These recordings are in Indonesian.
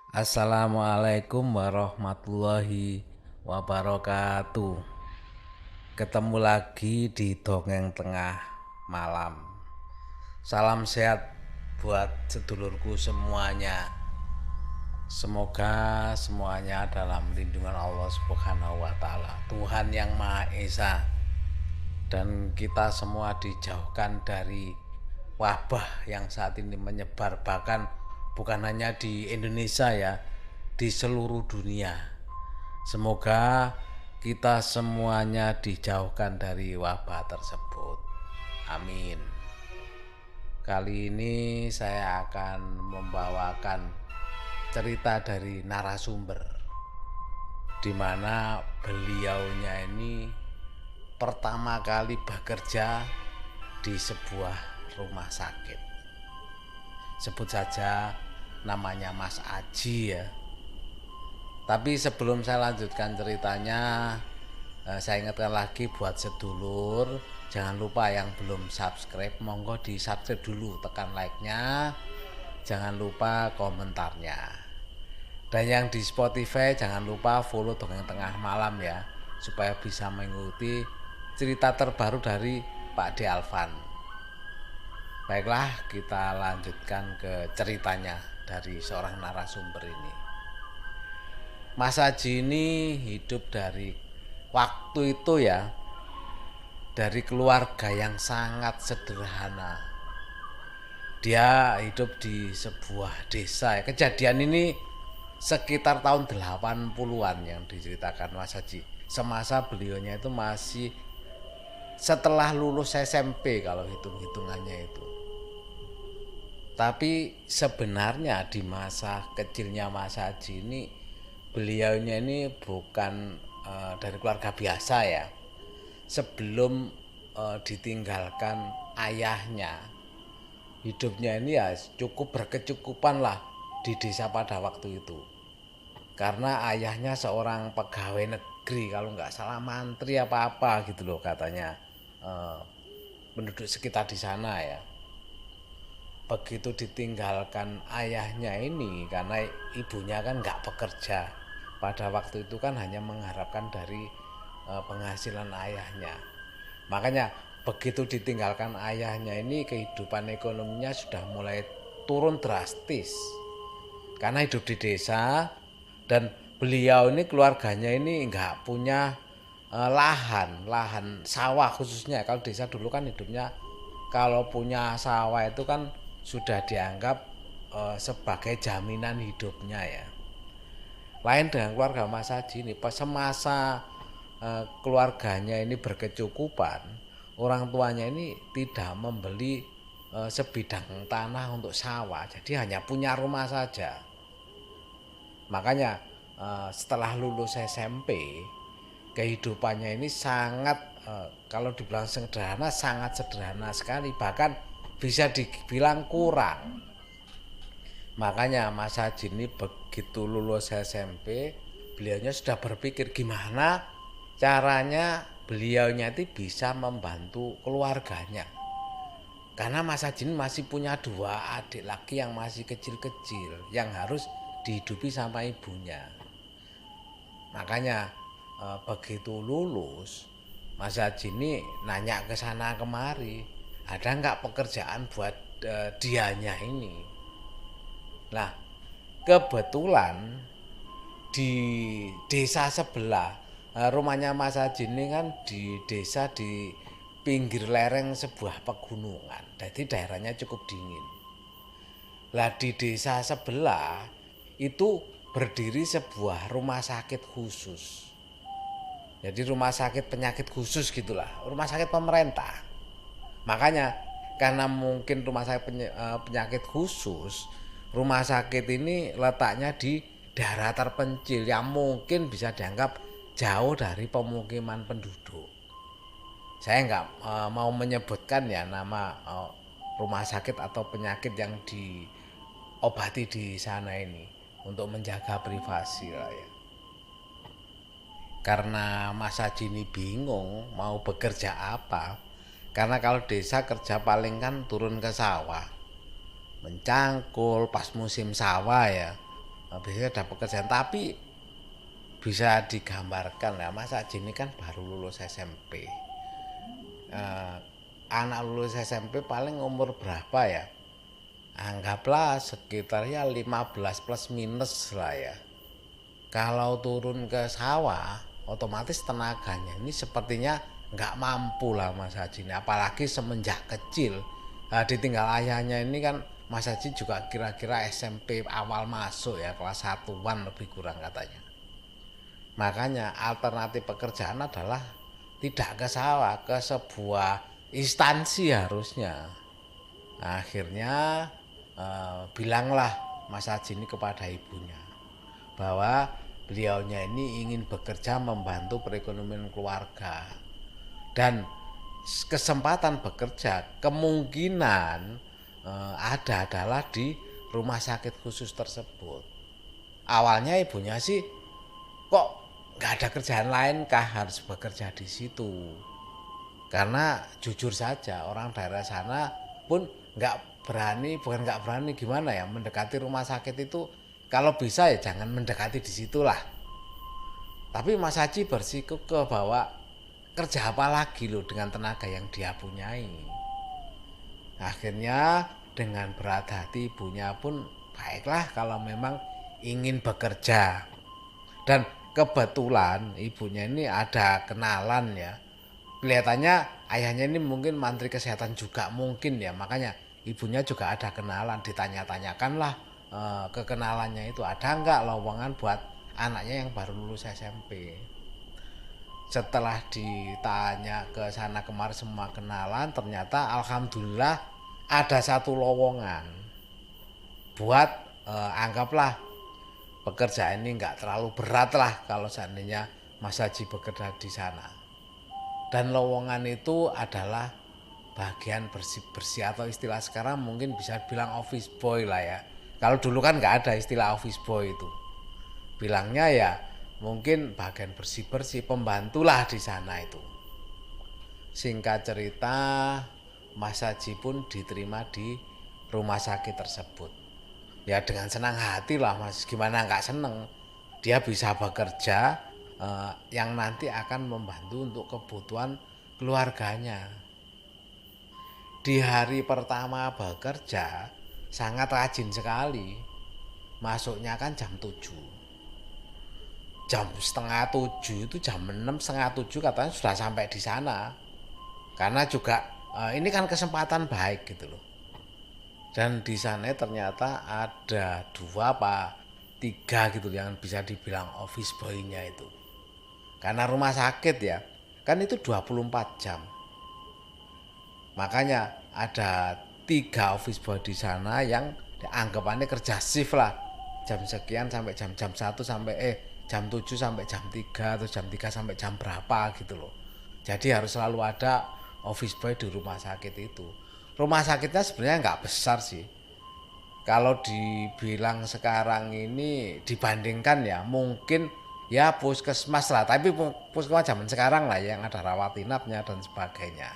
Assalamualaikum warahmatullahi wabarakatuh. Ketemu lagi di Dongeng Tengah Malam. Salam sehat buat sedulurku semuanya. Semoga semuanya dalam lindungan Allah Subhanahu wa taala, Tuhan yang Maha Esa. Dan kita semua dijauhkan dari wabah yang saat ini menyebar, bahkan bukan hanya di Indonesia ya, di seluruh dunia. Semoga kita semuanya dijauhkan dari wabah tersebut. Amin. Kali ini saya akan membawakan cerita dari narasumber, di mana beliaunya ini pertama kali bekerja di sebuah rumah sakit. Sebut saja namanya Mas Aji ya. Tapi sebelum saya lanjutkan ceritanya, saya ingatkan lagi buat sedulur, jangan lupa yang belum subscribe, monggo di subscribe dulu, tekan like-nya, jangan lupa komentarnya. Dan yang di Spotify jangan lupa follow Dongeng Tengah Malam ya, supaya bisa mengikuti cerita terbaru dari Pak De Alvan. Baiklah, kita lanjutkan ke ceritanya dari seorang narasumber ini. Mas Haji ini hidup dari waktu itu ya, dari keluarga yang sangat sederhana. Dia hidup di sebuah desa ya. Kejadian ini sekitar tahun 80-an yang diceritakan Mas Haji. Semasa beliaunya itu masih setelah lulus SMP kalau hitung-hitungannya itu. Tapi sebenarnya di masa kecilnya Mas Haji ini, beliaunya ini bukan dari keluarga biasa ya. Sebelum ditinggalkan ayahnya, hidupnya ini ya cukup berkecukupan lah di desa pada waktu itu. Karena ayahnya seorang pegawai negeri, kalau nggak salah mantri apa-apa gitu loh katanya, penduduk sekitar di sana ya. Begitu ditinggalkan ayahnya ini, karena ibunya kan nggak bekerja pada waktu itu, kan hanya mengharapkan dari penghasilan ayahnya. Makanya begitu ditinggalkan ayahnya ini, kehidupan ekonominya sudah mulai turun drastis karena hidup di desa. Dan beliau ini, keluarganya ini nggak punya lahan sawah khususnya. Kalau desa dulu kan hidupnya, kalau punya sawah itu kan sudah dianggap sebagai jaminan hidupnya ya. Lain dengan keluarga Mas Haji ini, pas semasa keluarganya ini berkecukupan, orang tuanya ini tidak membeli sebidang tanah untuk sawah, jadi hanya punya rumah saja. Makanya setelah lulus SMP, kehidupannya ini sangat kalau dibilang sederhana, sangat sederhana sekali, bahkan bisa dibilang kurang. Makanya Mas Haji ini begitu lulus SMP, beliaunya sudah berpikir gimana caranya beliaunya itu bisa membantu keluarganya. Karena Mas Haji ini masih punya dua adik lagi yang masih kecil-kecil, yang harus dihidupi sama ibunya. Makanya begitu lulus, Mas Haji ini nanya ke sana kemari, ada nggak pekerjaan buat dianya ini. Nah, kebetulan di desa sebelah, rumahnya Mas Haji ini kan di desa di pinggir lereng sebuah pegunungan, jadi daerahnya cukup dingin. Lah di desa sebelah itu berdiri sebuah rumah sakit khusus. Jadi rumah sakit penyakit khusus gitulah, rumah sakit pemerintah. Makanya karena mungkin rumah sakit penyakit khusus, rumah sakit ini letaknya di daerah terpencil yang mungkin bisa dianggap jauh dari pemukiman penduduk. Saya nggak mau menyebutkan ya nama rumah sakit atau penyakit yang diobati di sana ini, untuk menjaga privasi lah ya. Karena Mas Haji ini bingung mau bekerja apa. Karena kalau desa kerja paling kan turun ke sawah, mencangkul pas musim sawah ya, biasanya ada pekerjaan, tapi bisa digambarkan ya, Mas Haji ini kan baru lulus SMP. Anak lulus SMP paling umur berapa ya? Anggaplah sekitar ya 15 plus minus lah ya. Kalau turun ke sawah, otomatis tenaganya ini sepertinya nggak mampu lah Mas Haji ini. Apalagi semenjak kecil, ditinggal ayahnya ini kan. Mas Haji juga kira-kira SMP awal masuk ya, kelas 1-an lebih kurang katanya. Makanya alternatif pekerjaan adalah tidak ke sawah, ke sebuah instansi harusnya. Akhirnya bilanglah Mas Haji ini kepada ibunya bahwa beliaunya ini ingin bekerja membantu perekonomian keluarga, dan kesempatan bekerja kemungkinan ada adalah di rumah sakit khusus tersebut. Awalnya ibunya sih, kok nggak ada kerjaan lain kah harus bekerja di situ? Karena jujur saja orang daerah sana pun nggak berani, bukan nggak berani gimana ya, mendekati rumah sakit itu kalau bisa ya jangan mendekati di situlah. Tapi Mas Haji bersikukuh bahwa kerja apa lagi loh dengan tenaga yang dia punyai. Akhirnya dengan berat hati ibunya pun baiklah kalau memang ingin bekerja. Dan kebetulan ibunya ini ada kenalan ya. Kelihatannya ayahnya ini mungkin mantri kesehatan juga mungkin ya. Makanya ibunya juga ada kenalan, ditanya-tanyakanlah kekenalannya itu ada enggak lowongan buat anaknya yang baru lulus SMP. Setelah ditanya ke sana kemari semua kenalan, ternyata alhamdulillah ada satu lowongan buat anggaplah pekerjaan ini nggak terlalu berat lah kalau seandainya Mas Haji bekerja di sana. Dan lowongan itu adalah bagian bersih-bersih atau istilah sekarang mungkin bisa bilang office boy lah ya. Kalau dulu kan nggak ada istilah office boy itu. Bilangnya ya mungkin bagian bersih-bersih, pembantulah di sana itu. Singkat cerita, Mas Haji pun diterima di rumah sakit tersebut. Ya dengan senang hati lah Mas, gimana nggak seneng. Dia bisa bekerja yang nanti akan membantu untuk kebutuhan keluarganya. Di hari pertama bekerja sangat rajin sekali. Masuknya kan jam 7. Jam setengah 7 itu jam 6, setengah 7 katanya sudah sampai di sana. Karena juga ini kan kesempatan baik gitu loh. Dan di sana ternyata ada 2 apa 3 gitu yang bisa dibilang office boy-nya itu. Karena rumah sakit ya, kan itu 24 jam. Makanya ada 3 office boy di sana yang anggapannya kerja shift lah. Jam sekian sampai jam 1 sampai jam 7 sampai jam 3 atau jam 3 sampai jam berapa gitu loh. Jadi harus selalu ada office boy di rumah sakit itu. Rumah sakitnya sebenarnya nggak besar sih. Kalau dibilang sekarang ini dibandingkan ya mungkin ya puskesmas lah. Tapi puskesmas zaman sekarang lah yang ada rawat inapnya dan sebagainya.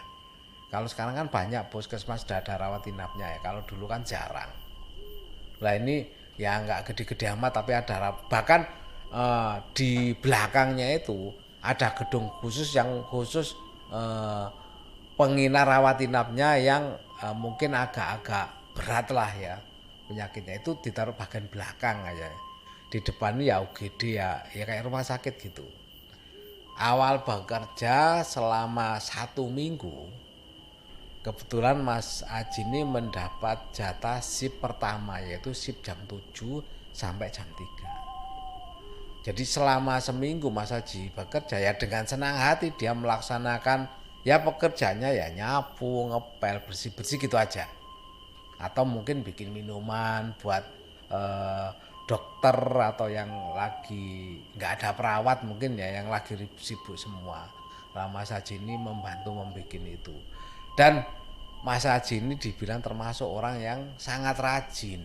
Kalau sekarang kan banyak puskesmas sudah ada rawat inapnya ya. Kalau dulu kan jarang. Lah ini ya nggak gede-gede amat tapi ada bahkan di belakangnya itu ada gedung khusus yang khusus penginap rawat inapnya yang mungkin agak-agak berat lah ya penyakitnya, itu ditaruh bagian belakang aja. Di depan ya UGD ya kayak rumah sakit gitu. Awal bekerja selama 1 minggu, kebetulan Mas Haji ini mendapat jatah shift pertama yaitu shift jam 7 sampai jam 3. Jadi selama seminggu Mas Haji bekerja ya dengan senang hati dia melaksanakan ya pekerjaannya ya nyapu, ngepel, bersih-bersih gitu aja. Atau mungkin bikin minuman buat dokter atau yang lagi nggak ada perawat mungkin ya yang lagi sibuk semua. Nah, Mas Haji ini membantu membuat itu. Dan Mas Haji ini dibilang termasuk orang yang sangat rajin.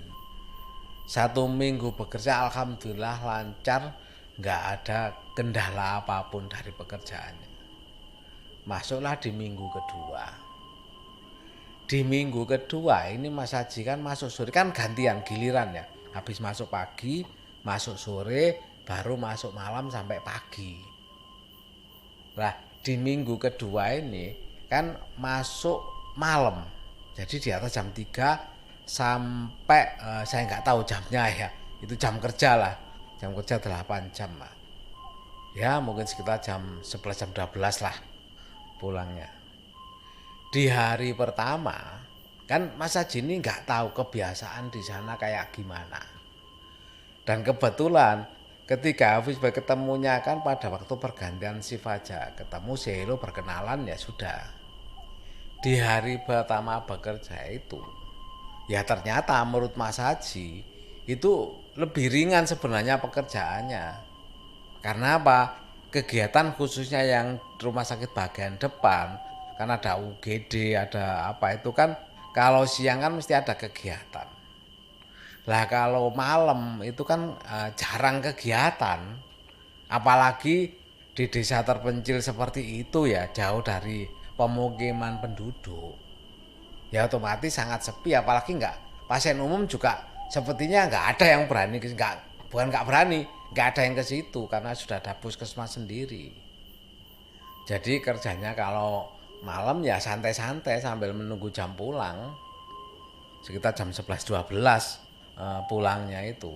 1 minggu bekerja alhamdulillah lancar, nggak ada kendala apapun dari pekerjaannya. Masuklah di minggu kedua. Di minggu kedua ini Mas Haji kan masuk sore, kan gantian giliran ya. Habis masuk pagi masuk sore, baru masuk malam sampai pagi. Nah, di minggu kedua ini kan masuk malam. Jadi di atas jam 3 sampai saya nggak tahu jamnya ya. Itu jam kerja lah. Jam kerja 8 jam lah. Ya mungkin sekitar jam 11 jam 12 lah pulangnya. Di hari pertama kan Mas Haji ini nggak tahu kebiasaan di sana kayak gimana. Dan kebetulan ketika Hafiz Baik ketemunya kan pada waktu pergantian shift aja. Ketemu si Hello perkenalan ya sudah. Di hari pertama bekerja itu ya ternyata menurut Mas Haji itu lebih ringan sebenarnya pekerjaannya. Karena apa? Kegiatan khususnya yang rumah sakit bagian depan kan ada UGD, ada apa itu kan kalau siang kan mesti ada kegiatan. Lah kalau malam itu kan jarang kegiatan. Apalagi di desa terpencil seperti itu ya, jauh dari pemukiman penduduk. Ya otomatis sangat sepi, apalagi pasien umum juga sepertinya nggak ada yang berani, bukan nggak berani, nggak ada yang ke situ karena sudah ada puskesmas sendiri. Jadi kerjanya kalau malam ya santai-santai sambil menunggu jam pulang. Sekitar jam 11-12 pulangnya itu.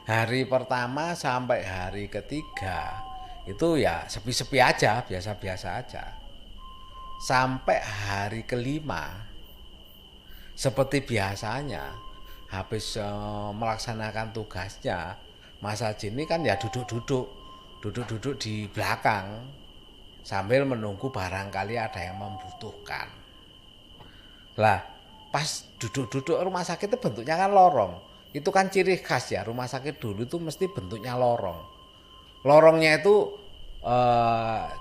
Hari pertama sampai hari ketiga itu ya sepi-sepi aja, biasa-biasa aja. Sampai hari kelima seperti biasanya habis melaksanakan tugasnya, Mas Haji ini kan ya duduk-duduk di belakang sambil menunggu barangkali ada yang membutuhkan. Lah pas duduk-duduk rumah sakit itu bentuknya kan lorong. Itu kan ciri khas ya, rumah sakit dulu itu mesti bentuknya lorong. Lorongnya itu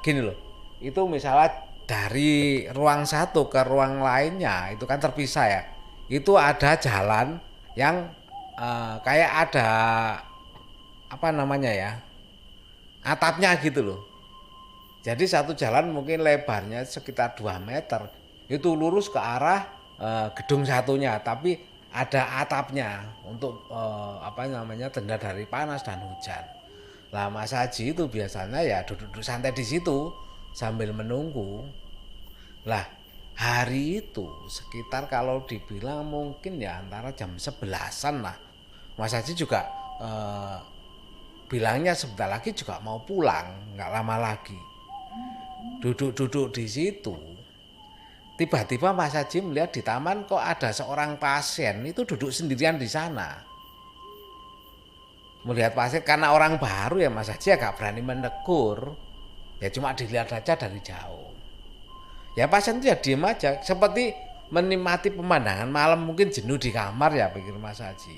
gini loh, itu misalnya dari ruang satu ke ruang lainnya itu kan terpisah ya. Itu ada jalan yang kayak ada apa namanya ya, atapnya gitu loh. Jadi satu jalan mungkin lebarnya sekitar 2 meter. Itu lurus ke arah gedung satunya, tapi ada atapnya untuk apa namanya, tenda dari panas dan hujan. Lah Mas Haji itu biasanya ya duduk-duduk santai di situ sambil menunggu. Lah hari itu sekitar kalau dibilang mungkin ya antara jam 11-an lah. Mas Haji juga bilangnya sebentar lagi juga mau pulang, nggak lama lagi. Duduk-duduk di situ. Tiba-tiba Mas Haji melihat di taman kok ada seorang pasien itu duduk sendirian di sana. Melihat pasien karena orang baru ya Mas Haji agak berani menegur. Ya cuma dilihat aja dari jauh. Ya pasien itu ya diem aja seperti menikmati pemandangan malam, mungkin jenuh di kamar ya pikir Mas Haji.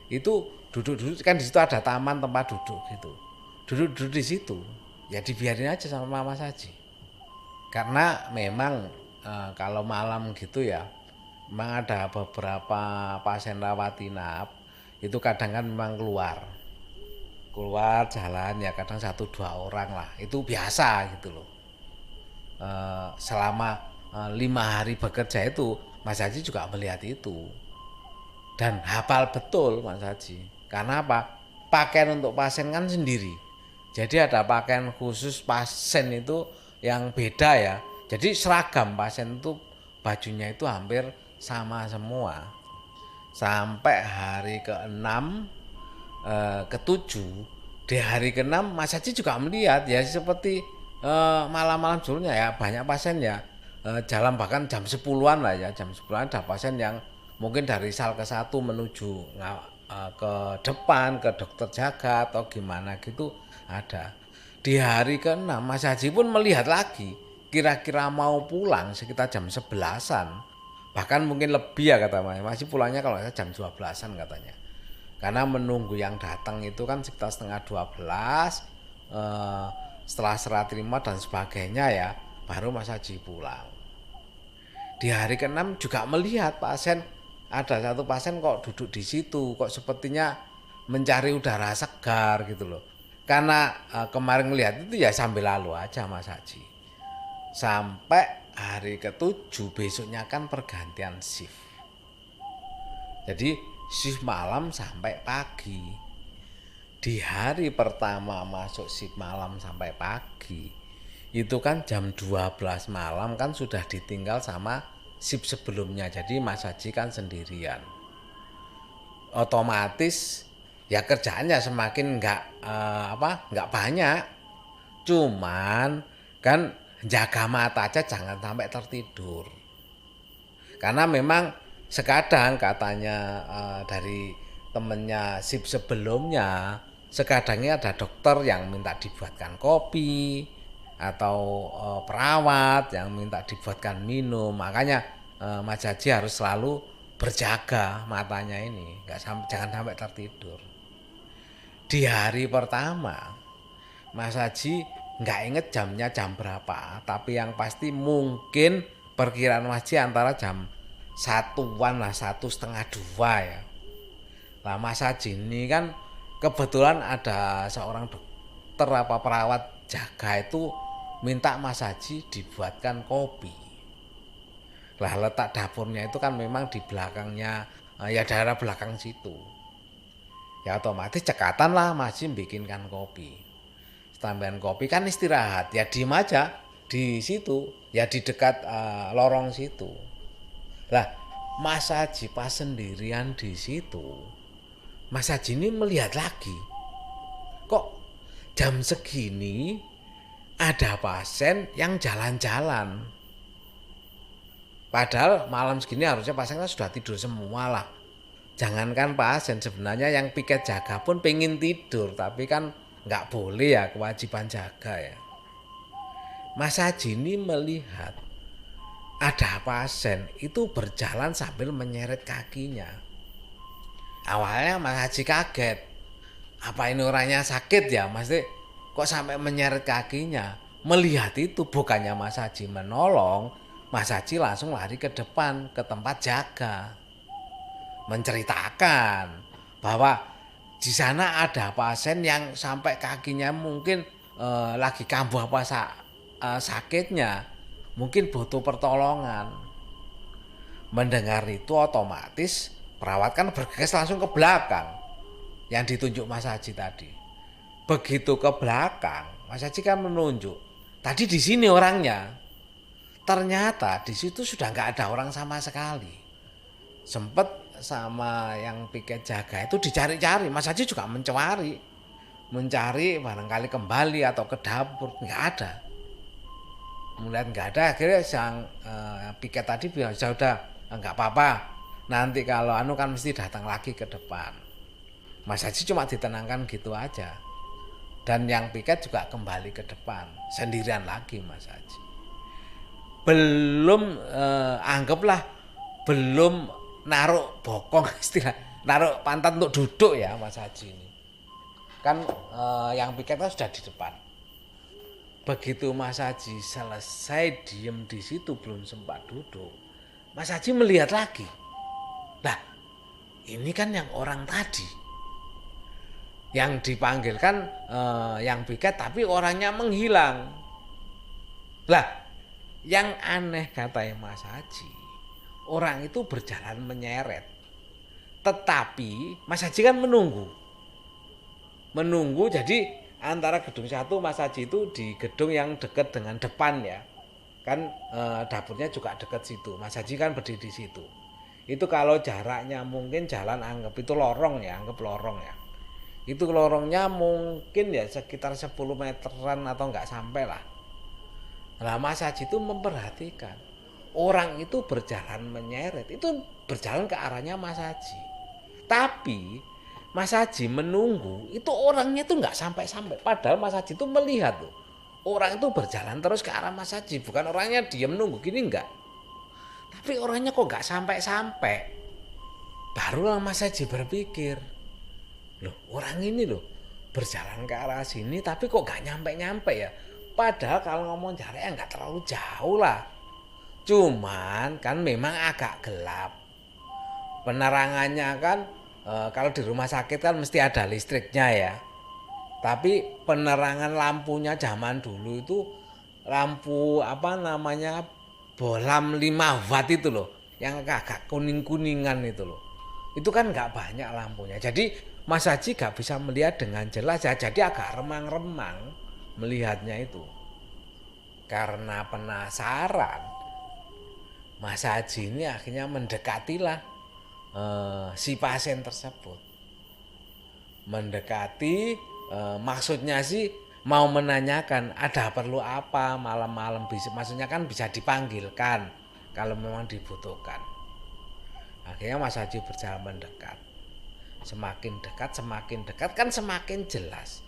Itu duduk-duduk kan di situ ada taman tempat duduk gitu. Duduk-duduk di situ. Ya dibiarin aja sama Mas Haji. Karena memang kalau malam gitu ya, memang ada beberapa pasien rawat inap itu kadang kan memang keluar jalan ya, kadang 1-2 orang lah, itu biasa gitu loh. Selama 5 hari bekerja itu Mas Haji juga melihat itu dan hafal betul Mas Haji. Karena apa? Pakaian untuk pasien kan sendiri, jadi ada pakaian khusus pasien itu yang beda ya. Jadi seragam pasien itu bajunya itu hampir sama semua. Sampai hari ke-6 ke-7, di hari ke-6 Mas Haji juga melihat ya seperti malam-malam dulunya ya, banyak pasien ya jalan bahkan jam 10-an lah ya, jam 10-an ada pasien yang mungkin dari sal ke-1 menuju ke depan ke dokter jaga atau gimana gitu ada. Di hari ke-6 Mas Haji pun melihat lagi, kira-kira mau pulang sekitar jam 11-an. Bahkan mungkin lebih ya kata masih pulangnya kalau jam 12-an katanya. Karena menunggu yang datang itu kan sekitar setengah 12, setelah serah terima dan sebagainya ya, baru Mas Haji pulang. Di hari ke-6 juga melihat pasien, ada satu pasien kok duduk di situ, kok sepertinya mencari udara segar gitu loh. Karena kemarin melihat itu ya sambil lalu aja Mas Haji. Sampai hari ke-7 besoknya kan pergantian shift. Jadi shift malam sampai pagi. Di hari pertama masuk shift malam sampai pagi, itu kan jam 12 malam kan sudah ditinggal sama shift sebelumnya. Jadi Mas Haji kan sendirian. Otomatis ya kerjaannya semakin nggak banyak. Cuman kan jaga mata aja jangan sampai tertidur. Karena memang sekadang katanya dari temennya shift sebelumnya, sekadangnya ada dokter yang minta dibuatkan kopi atau perawat yang minta dibuatkan minum. Makanya Mas Haji harus selalu berjaga matanya ini, jangan sampai tertidur. Di hari pertama Mas Haji nggak inget jamnya jam berapa, tapi yang pasti mungkin perkiraan Mas Haji antara jam 1-an lah, 1:30-2 ya. Nah Mas Haji ini kan kebetulan ada seorang dokter apa perawat jaga itu minta Mas Haji dibuatkan kopi. Lah letak dapurnya itu kan memang di belakangnya, ya daerah belakang situ. Ya otomatis cekatan lah Mas Haji bikinkan kopi. Tambahan kopi kan istirahat, ya diem aja di situ, ya di dekat lorong situ. Lah Mas Haji pas sendirian di situ, Mas Haji ini melihat lagi, kok jam segini ada pasien yang jalan-jalan. Padahal malam segini harusnya pasien kan sudah tidur semua lah. Jangankan pasien, sebenarnya yang piket jaga pun pengen tidur, tapi kan nggak boleh ya, kewajiban jaga ya. Mas Haji ini melihat ada pasien itu berjalan sambil menyeret kakinya. Awalnya Mas Haji kaget, apa ini orangnya sakit ya Mas, kok sampai menyeret kakinya. Melihat itu bukannya Mas Haji menolong, Mas Haji langsung lari ke depan ke tempat jaga, menceritakan bahwa di sana ada pasien yang sampai kakinya mungkin lagi kambuh apa sakitnya, mungkin butuh pertolongan. Mendengar itu otomatis perawat kan bergegas langsung ke belakang yang ditunjuk Mas Haji tadi. Begitu ke belakang, Mas Haji kan menunjuk, tadi di sini orangnya. Ternyata di situ sudah nggak ada orang sama sekali. Sempet sama yang piket jaga itu dicari-cari, Mas Haji juga mencari barangkali kembali atau ke dapur, nggak ada. Melihat nggak ada, akhirnya yang piket tadi bilang udah nggak apa-apa, nanti kalau kan mesti datang lagi ke depan. Mas Haji cuma ditenangkan gitu aja, dan yang piket juga kembali ke depan sendirian lagi Mas Haji. Belum anggaplah belum naruh bokong, istilah naruh pantat untuk duduk ya Mas Haji ini. Kan yang piketnya sudah di depan. Begitu Mas Haji selesai diem di situ belum sempat duduk, Mas Haji melihat lagi. Lah, ini kan yang orang tadi. Yang dipanggil kan yang piket tapi orangnya menghilang. Lah, yang aneh katanya Mas Haji, orang itu berjalan menyeret, tetapi Mas Haji kan menunggu. Jadi antara gedung satu Mas Haji itu di gedung yang dekat dengan depan ya, kan dapurnya juga dekat situ. Mas Haji kan berdiri di situ. Itu kalau jaraknya mungkin jalan anggap itu lorong ya, itu lorongnya mungkin ya sekitar 10 meteran atau nggak sampai lah. Nah Mas Haji itu memperhatikan orang itu berjalan menyeret, itu berjalan ke arahnya Mas Haji. Tapi Mas Haji menunggu, itu orangnya itu nggak sampai-sampai. Padahal Mas Haji itu melihat tuh, orang itu berjalan terus ke arah Mas Haji, bukan orangnya diam nunggu gini enggak. Tapi orangnya kok nggak sampai-sampai. Barulah Mas Haji berpikir, loh orang ini loh berjalan ke arah sini tapi kok nggak nyampe-nyampe ya. Padahal kalau ngomong jaraknya nggak terlalu jauh lah. Cuman kan memang agak gelap. Penerangannya kan kalau di rumah sakit kan mesti ada listriknya ya. Tapi penerangan lampunya zaman dulu itu lampu bohlam 5 watt itu loh. Yang agak kuning-kuningan itu loh. itu kan nggak banyak lampunya. Jadi Mas Haji nggak bisa melihat dengan jelas ya, jadi agak remang-remang melihatnya itu. Karena penasaran, Mas Haji ini akhirnya mendekatilah si pasien tersebut. Mendekati, maksudnya sih mau menanyakan ada perlu apa malam-malam, maksudnya kan bisa dipanggilkan kalau memang dibutuhkan. Akhirnya Mas Haji berjalan mendekat. Semakin dekat kan semakin jelas.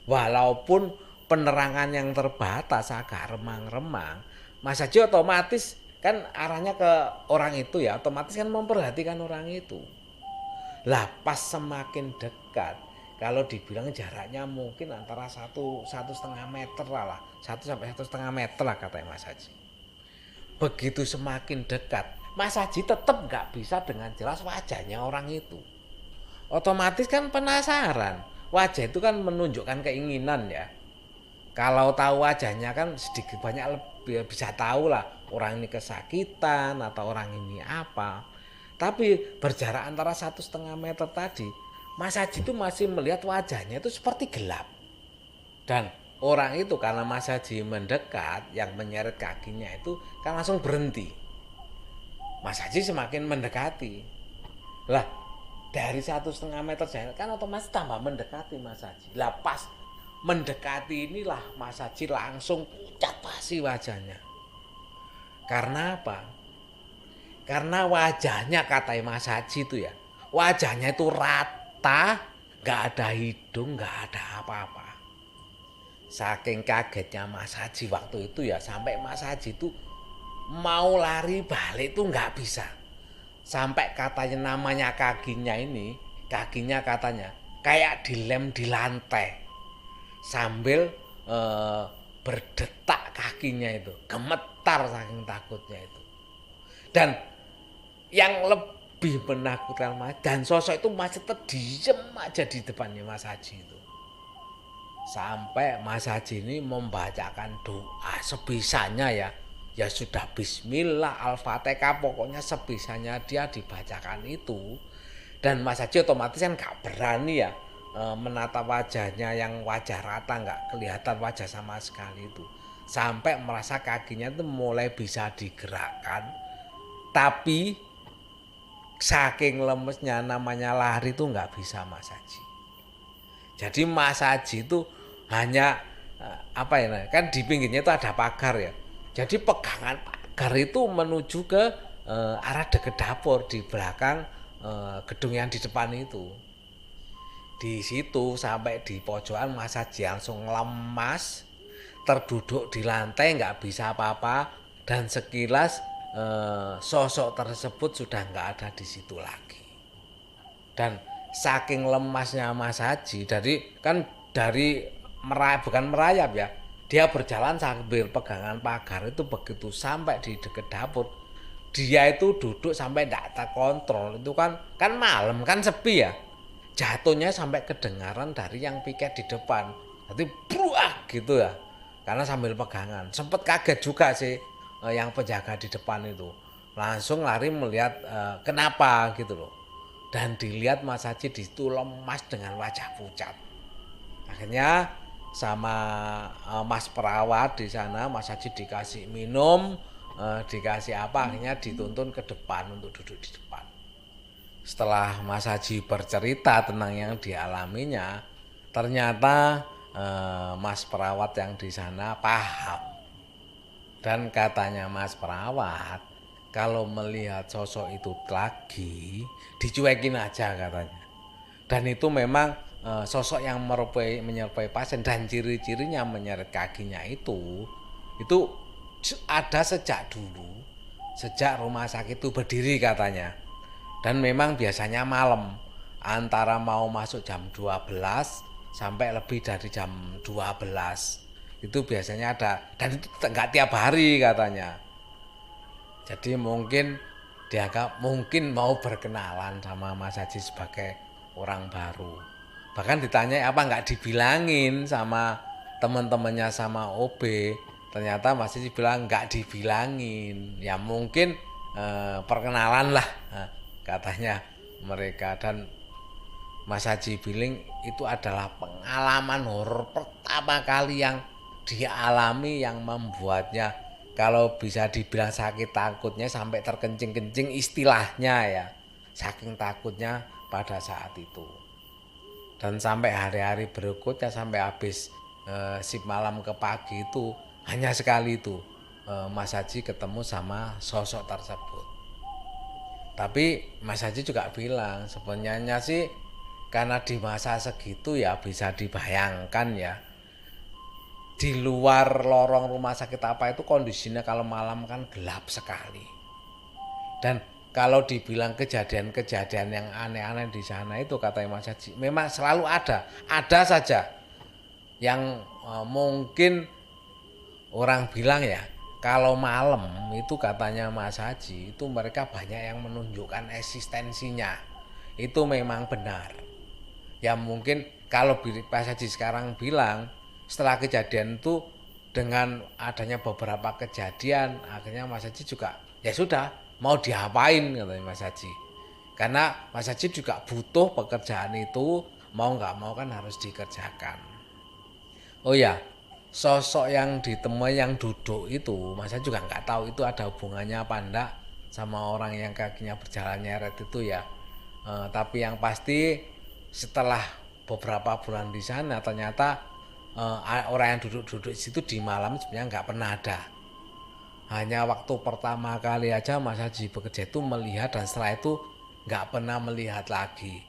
Walaupun penerangan yang terbatas agak remang-remang, Mas Haji otomatis kan arahnya ke orang itu ya, otomatis kan memperhatikan orang itu. Lah pas semakin dekat, kalau dibilang jaraknya mungkin antara 1,5 meter lah, 1 sampai 1,5 meter lah katanya Mas Haji. Begitu semakin dekat, Mas Haji tetap nggak bisa dengan jelas wajahnya orang itu. Otomatis kan penasaran. Wajah itu kan menunjukkan keinginan ya. Kalau tahu wajahnya kan sedikit banyak lebih bisa tahu lah orang ini kesakitan atau orang ini apa. Tapi berjarak antara 1,5 meter tadi, Mas Haji itu masih melihat wajahnya itu seperti gelap. Dan orang itu karena Mas Haji mendekat, yang menyeret kakinya itu kan langsung berhenti. Mas Haji semakin mendekati. Lah dari 1,5 meter jarak kan otomatis tambah mendekati Mas Haji. Lah pas mendekati inilah Mas Haji langsung pucat pasi wajahnya. Karena apa? Karena wajahnya kata Mas Haji itu ya, wajahnya itu rata, gak ada hidung, gak ada apa-apa. Saking kagetnya Mas Haji waktu itu ya, sampai Mas Haji itu mau lari balik tuh gak bisa. Sampai katanya namanya kakinya katanya kayak dilem di lantai sambil berdetak kakinya itu, gemetar saking takutnya itu. Dan yang lebih menakutkan dan sosok itu masih tetap diem aja di depannya Mas Haji itu. Sampai Mas Haji ini membacakan doa sebisanya ya. Ya sudah bismillah, Al-Fatihah, pokoknya sebisanya dia dibacakan itu. Dan Mas Haji otomatis kan gak berani ya menatap wajahnya yang wajah rata, gak kelihatan wajah sama sekali itu. Sampai merasa kakinya itu mulai bisa digerakkan. Tapi saking lemesnya namanya lari itu gak bisa Mas Haji. Jadi Mas Haji itu hanya kan di pinggirnya itu ada pagar ya. Jadi pegangan pagar itu menuju ke arah dekat dapur di belakang gedung yang di depan itu. Di situ sampai di pojokan Mas Haji langsung lemas, terduduk di lantai nggak bisa apa-apa, dan sekilas sosok tersebut sudah nggak ada di situ lagi. Dan saking lemasnya Mas Haji, bukan merayap ya. Dia berjalan sambil pegangan pagar itu, begitu sampai di dekat dapur, dia itu duduk sampai tidak terkontrol. Itu kan malam kan sepi ya. Jatuhnya sampai kedengaran dari yang piket di depan. Jadi bruak gitu ya. Karena sambil pegangan. Sempat kaget juga sih yang penjaga di depan itu. Langsung lari melihat kenapa gitu loh. Dan dilihat Mas Haji di situ lemas dengan wajah pucat. Akhirnya sama Mas perawat di sana, Mas Haji dikasih minum, dikasih apa, akhirnya dituntun ke depan untuk duduk di depan. Setelah Mas Haji bercerita tentang yang dialaminya, ternyata Mas perawat yang di sana paham. Dan katanya Mas perawat, kalau melihat sosok itu lagi, dicuekin aja katanya. Dan itu memang sosok yang menyerupai pasien, dan ciri-cirinya menyeret kakinya itu ada sejak dulu, sejak rumah sakit itu berdiri katanya. Dan memang biasanya malam, antara mau masuk jam 12 sampai lebih dari jam 12 itu biasanya ada, dan itu enggak tiap hari katanya. Jadi mungkin mau berkenalan sama Mas Haji sebagai orang baru. Bahkan ditanya apa nggak dibilangin sama teman-temannya sama OB. Ternyata Mas Haji bilang nggak dibilangin. Ya mungkin perkenalan lah katanya. mereka. Dan Mas Haji Billing itu adalah pengalaman horor pertama kali yang dia alami, yang membuatnya kalau bisa dibilang sakit takutnya sampai terkencing-kencing istilahnya ya, saking takutnya pada saat itu. Dan sampai hari-hari berikutnya sampai habis sip malam ke pagi itu hanya sekali itu Mas Haji ketemu sama sosok tersebut. Tapi Mas Haji juga bilang sebenarnya sih karena di masa segitu ya bisa dibayangkan ya, di luar lorong rumah sakit apa itu kondisinya kalau malam kan gelap sekali. Dan kalau dibilang kejadian-kejadian yang aneh-aneh di sana itu kata Mas Haji memang selalu ada saja yang mungkin orang bilang ya kalau malam itu katanya Mas Haji itu mereka banyak yang menunjukkan eksistensinya. Itu memang benar. Ya mungkin kalau Mas Haji sekarang bilang setelah kejadian itu dengan adanya beberapa kejadian akhirnya Mas Haji juga ya sudah mau diapain katanya Mas Haji. Karena Mas Haji juga butuh pekerjaan itu, mau nggak mau kan harus dikerjakan. Oh ya, sosok yang ditemui yang duduk itu Mas Haji juga nggak tahu itu ada hubungannya apa enggak sama orang yang kakinya berjalan nyeret itu ya. Tapi yang pasti setelah beberapa bulan di sana ternyata orang yang duduk-duduk di situ di malam sebenarnya nggak pernah ada. Hanya waktu pertama kali aja Mas Haji bekerja itu melihat dan setelah itu nggak pernah melihat lagi.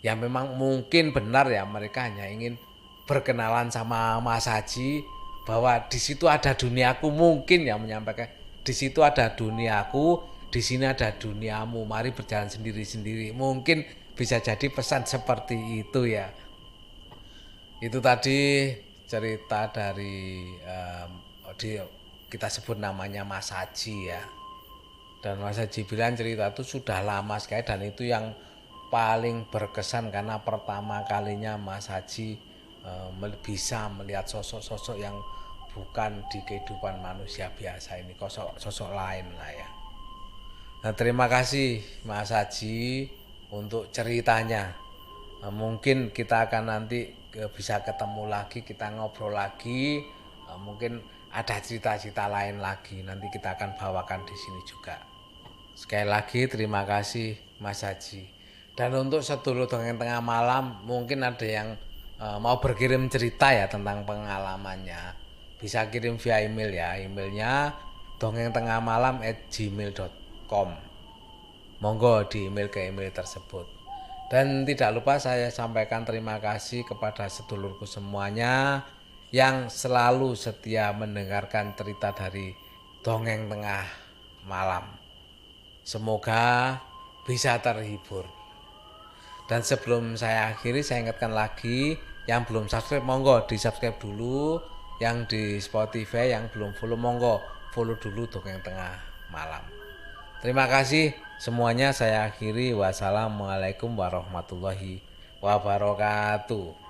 Ya memang mungkin benar ya mereka hanya ingin berkenalan sama Mas Haji bahwa di situ ada duniaku, mungkin ya menyampaikan di situ ada duniaku, di sini ada duniamu, mari berjalan sendiri-sendiri. Mungkin bisa jadi pesan seperti itu ya. Itu tadi cerita dari kita sebut namanya Mas Haji ya. Dan Mas Haji bilang cerita itu sudah lama sekali dan itu yang paling berkesan karena pertama kalinya Mas Haji bisa melihat sosok-sosok yang bukan di kehidupan manusia biasa ini, sosok lain lah ya. Nah, terima kasih Mas Haji untuk ceritanya. Mungkin kita akan nanti bisa ketemu lagi, kita ngobrol lagi. Mungkin ada cerita-cerita lain lagi nanti kita akan bawakan di sini juga. Sekali lagi terima kasih Mas Haji. Dan untuk sedulur dongeng tengah malam mungkin ada yang mau berkirim cerita ya tentang pengalamannya, bisa kirim via email ya. Emailnya dongengtengahmalam@gmail.com. Monggo di email ke email tersebut. Dan tidak lupa saya sampaikan terima kasih kepada sedulurku semuanya yang selalu setia mendengarkan cerita dari Dongeng Tengah Malam. Semoga bisa terhibur. Dan sebelum saya akhiri, saya ingatkan lagi yang belum subscribe monggo di subscribe dulu, yang di Spotify yang belum follow monggo follow dulu Dongeng Tengah Malam. Terima kasih semuanya, saya akhiri. Wassalamualaikum warahmatullahi wabarakatuh.